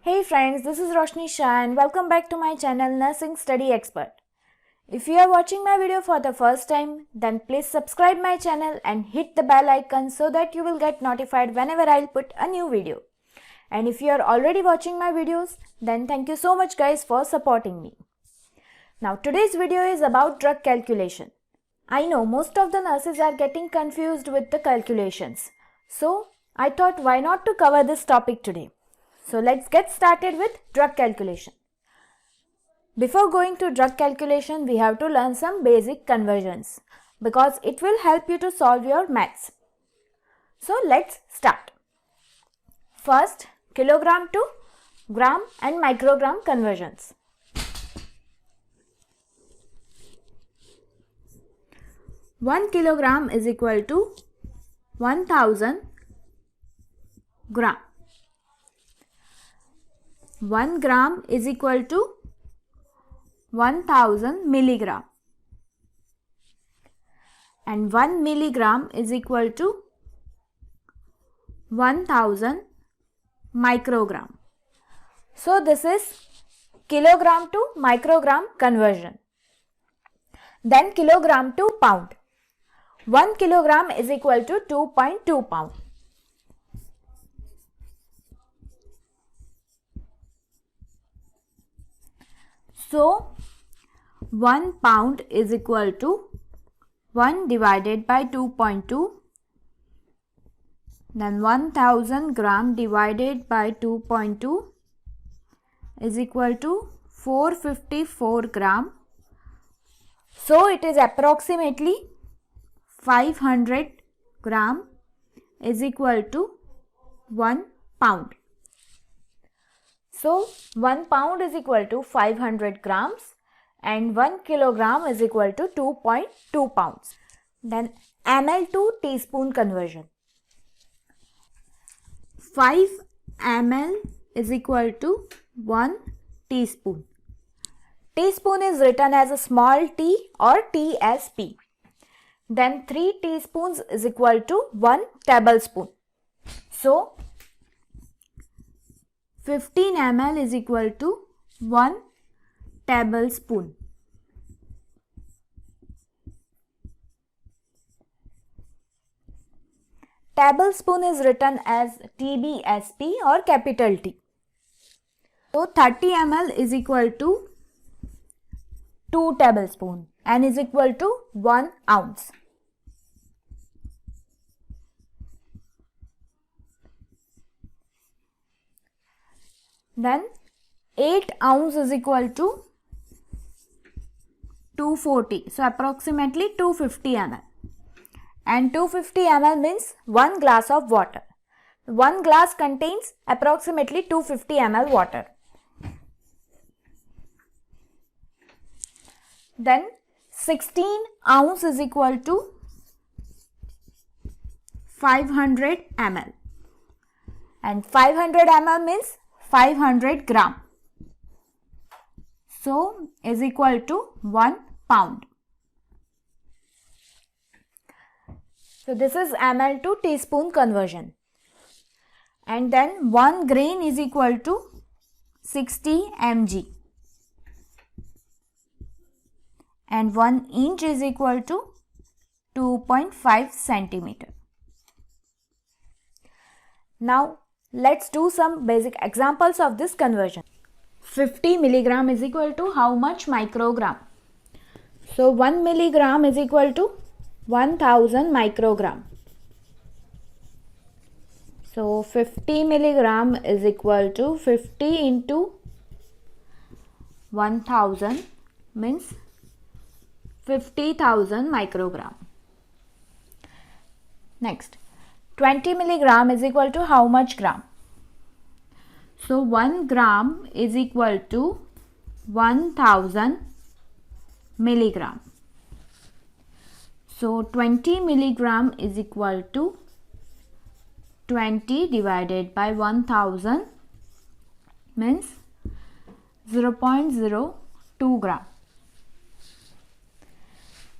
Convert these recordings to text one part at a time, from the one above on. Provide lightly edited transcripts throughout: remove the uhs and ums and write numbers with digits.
Hey friends, this is Roshni Shah and welcome back to my channel Nursing Study Expert. If you are watching my video for the first time, then please subscribe my channel and hit the bell icon so that you will get notified whenever I'll put a new video. And if you are already watching my videos, then thank you so much guys for supporting me. Now today's video is about drug calculation. I know most of the nurses are getting confused with the calculations. So I thought why not to cover this topic today. So let's get started with drug calculation. Before going to drug calculation, we have to learn some basic conversions because it will help you to solve your maths. So let's start. First, kilogram to gram and microgram conversions. One kilogram is equal to 1000 gram. 1 gram is equal to 1000 milligram and 1 milligram is equal to 1000 microgram. So this is kilogram to microgram conversion. Then kilogram to pound. 1 kilogram is equal to 2.2 pound. So, 1 pound is equal to 1 divided by 2.2. Then 1000 gram divided by 2.2 is equal to 454 gram. So, it is approximately 500 gram is equal to 1 pound. So, 1 pound is equal to 500 grams and 1 kilogram is equal to 2.2 pounds. Then ml to teaspoon conversion. 5 ml is equal to 1 teaspoon. Teaspoon is written as a small t or TSP. Then 3 teaspoons is equal to 1 tablespoon. So, 15 ml is equal to 1 tablespoon. Tablespoon is written as TBSP or capital T. So 30 ml is equal to 2 tablespoon and is equal to 1 ounce. Then 8 ounce is equal to 240. So approximately 250 ml. And 250 ml means 1 glass of water. 1 glass contains approximately 250 ml water. Then 16 ounce is equal to 500 ml. And 500 ml means 500 gram. So, is equal to 1 pound. So, this is ml to teaspoon conversion. And then 1 grain is equal to 60 mg. And 1 inch is equal to 2.5 centimeter. Now, let's do some basic examples of this conversion. 50 milligram is equal to how much microgram? So 1 milligram is equal to 1000 microgram. So 50 milligram is equal to 50 into 1000 means 50,000 microgram. Next. 20 milligram is equal to how much gram? So 1 gram is equal to 1000 milligram. So 20 milligram is equal to 20 divided by 1000 means 0.02 gram.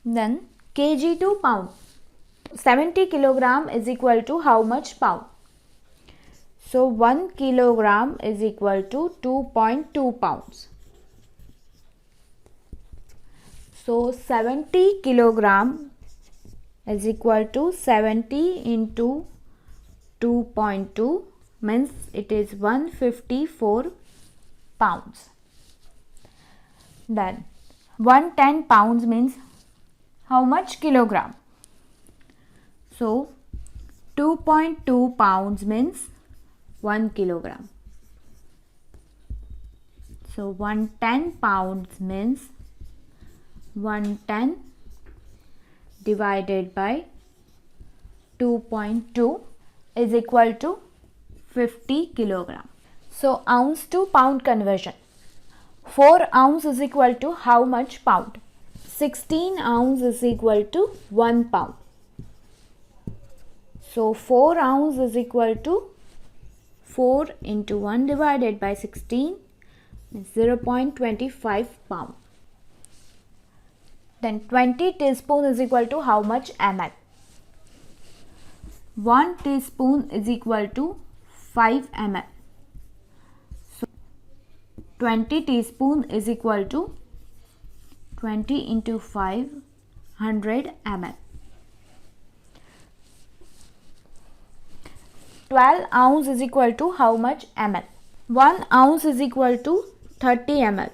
Then kg to pound. 70 kilogram is equal to how much pound? So 1 kilogram is equal to 2.2 pounds. So 70 kilogram is equal to 70 into 2.2 means it is 154 pounds. Then 110 pounds means how much kilogram? So 2.2 pounds means 1 kilogram. So 110 pounds means 110 divided by 2.2 is equal to 50 kilogram. So ounce to pound conversion. 4 ounce is equal to how much pound? 16 ounce is equal to 1 pound. So 4 ounce is equal to 4 into 1 divided by 16 is 0.25 pound. Then 20 teaspoon is equal to how much ml? 1 teaspoon is equal to 5 ml. So 20 teaspoon is equal to 20 into 5, 100 ml. 12 ounce is equal to how much ml? 1 ounce is equal to 30 ml.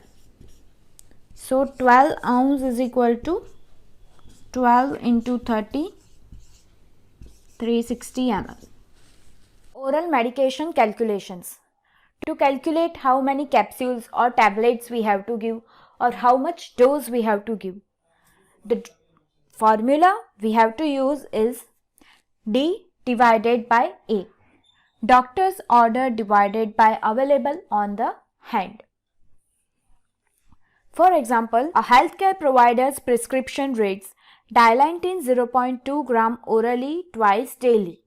So 12 ounce is equal to 12 into 30, 360 ml. Oral medication calculations. To calculate how many capsules or tablets we have to give or how much dose we have to give, the formula we have to use is D divided by A. Doctor's order divided by available on the hand. For example, a healthcare provider's prescription reads Dilantin 0.2 gram orally twice daily.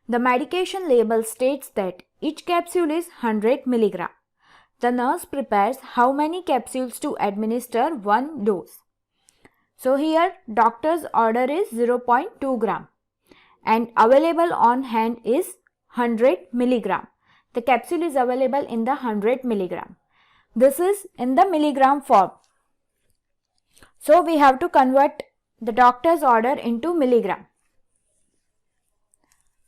The medication label states that each capsule is 100 mg. The nurse prepares how many capsules to administer one dose. So here doctor's order is 0.2 gram and available on hand is 100 mg. The capsule is available in the 100 mg. This is in the milligram form. So we have to convert the doctor's order into milligram.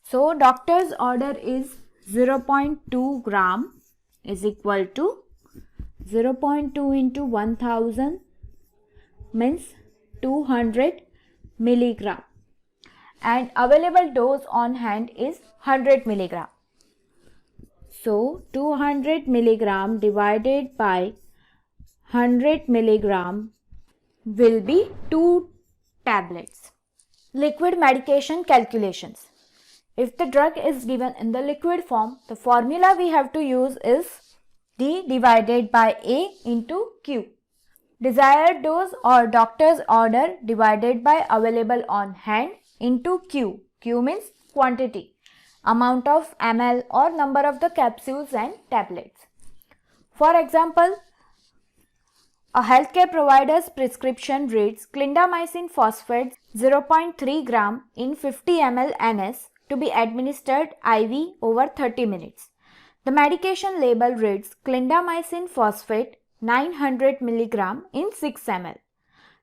So doctor's order is 0.2 gram is equal to 0.2 into 1000 means 200 milligram. And available dose on hand is 100 milligram. So 200 milligram divided by 100 milligram will be 2 tablets. Liquid medication calculations. If the drug is given in the liquid form, the formula we have to use is D divided by A into Q. Desired dose or doctor's order divided by available on hand into Q. Q means quantity, amount of ml or number of the capsules and tablets. For example, a healthcare provider's prescription reads clindamycin phosphate 0.3 gram in 50 ml NS to be administered IV over 30 minutes. The medication label reads clindamycin phosphate 900 mg in 6 ml.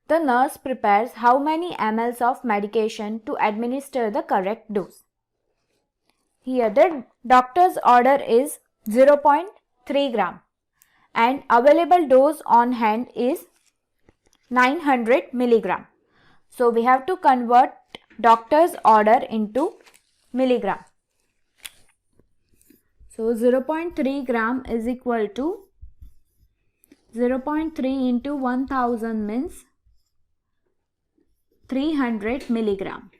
The nurse prepares how many ml of medication to administer the correct dose. Here the doctor's order is 0.3 gram and available dose on hand is 900 mg. So we have to convert doctor's order into milligram. So 0.3 gram is equal to 0.3 into 1000 means 300 milligram.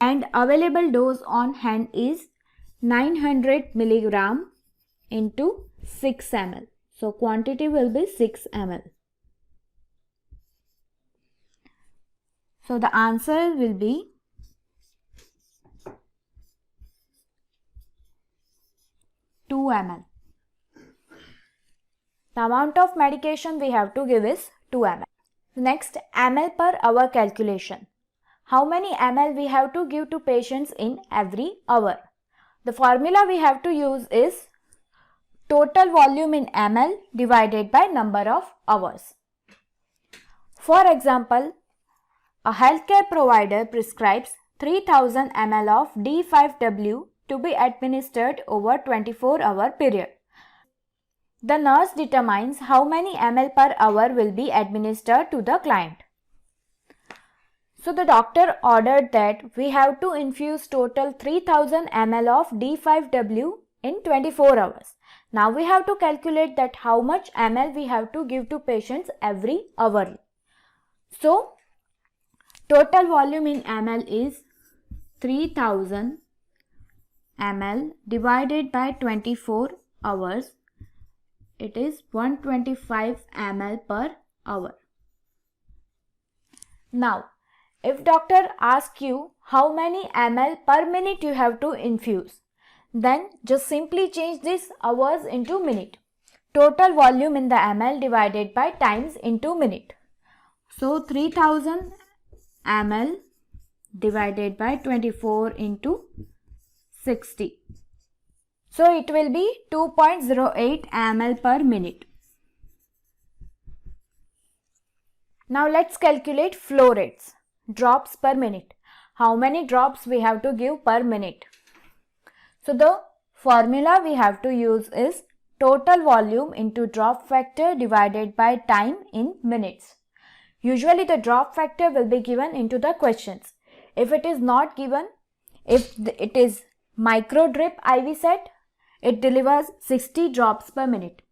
And available dose on hand is 900 milligram into 6 ml. So quantity will be 6 ml. So the answer will be 2 ml. The amount of medication we have to give is 2 ml. Next, ml per hour calculation. how many ml we have to give to patients in every hour. The formula we have to use is total volume in ml divided by number of hours. For example, a healthcare provider prescribes 3000 ml of D5W to be administered over 24-hour period. The nurse determines how many ml per hour will be administered to the client. So the doctor ordered that we have to infuse total 3000 ml of D5W in 24 hours. Now we have to calculate that how much ml we have to give to patients every hour. So total volume in ml is 3000 ml divided by 24 hours. It is 125 ml per hour. Now, if doctor asks you how many ml per minute you have to infuse, then just simply change this hours into minute. Total volume in the ml divided by times into minute. So 3000 ml divided by 24 into 60. So it will be 2.08 ml per minute. Now let's calculate flow rates. Drops per minute. How many drops we have to give per minute? So the formula we have to use is total volume into drop factor divided by time in minutes. Usually the drop factor will be given into the questions. If it is not given, if it is micro drip IV set, it delivers 60 drops per minute.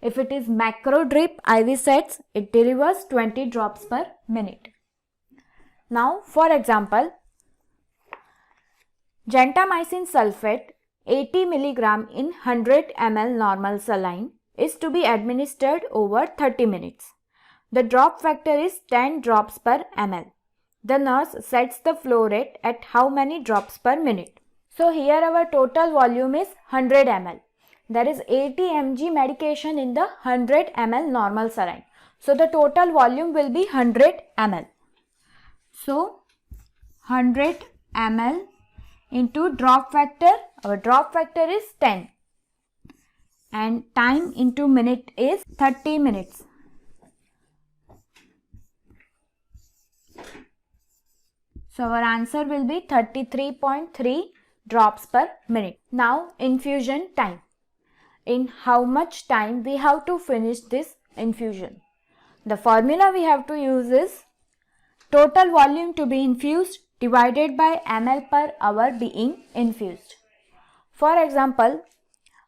If it is macro drip IV sets, it delivers 20 drops per minute. Now, for example, gentamicin sulfate 80 mg in 100 ml normal saline is to be administered over 30 minutes. The drop factor is 10 drops per ml. The nurse sets the flow rate at how many drops per minute. So here our total volume is 100 ml. There is 80 mg medication in the 100 ml normal saline. So the total volume will be 100 ml. So 100 ml into drop factor, our drop factor is 10 and time into minute is 30 minutes. So our answer will be 33.3 drops per minute. Now infusion time. In how much time we have to finish this infusion? The formula we have to use is total volume to be infused divided by ml per hour being infused. For example,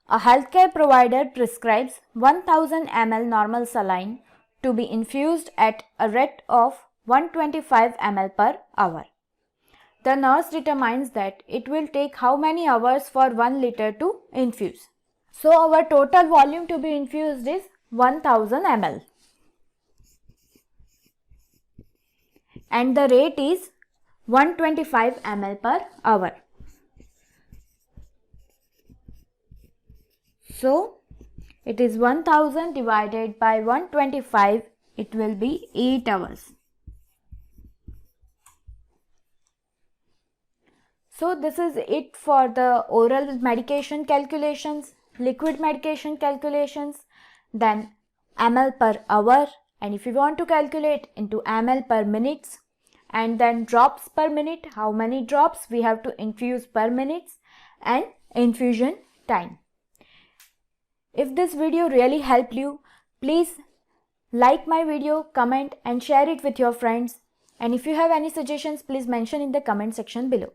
a healthcare provider prescribes 1000 ml normal saline to be infused at a rate of 125 ml per hour. The nurse determines that it will take how many hours for 1 liter to infuse. So our total volume to be infused is 1000 ml. And the rate is 125 ml per hour. So it is 1000 divided by 125, it will be 8 hours. So this is it for the oral medication calculations, liquid medication calculations, then ml per hour, and if you want to calculate into ml per minutes, and then drops per minute, how many drops we have to infuse per minute, and infusion time. If this video really helped you, please like my video, comment and share it with your friends. And if you have any suggestions, please mention in the comment section below.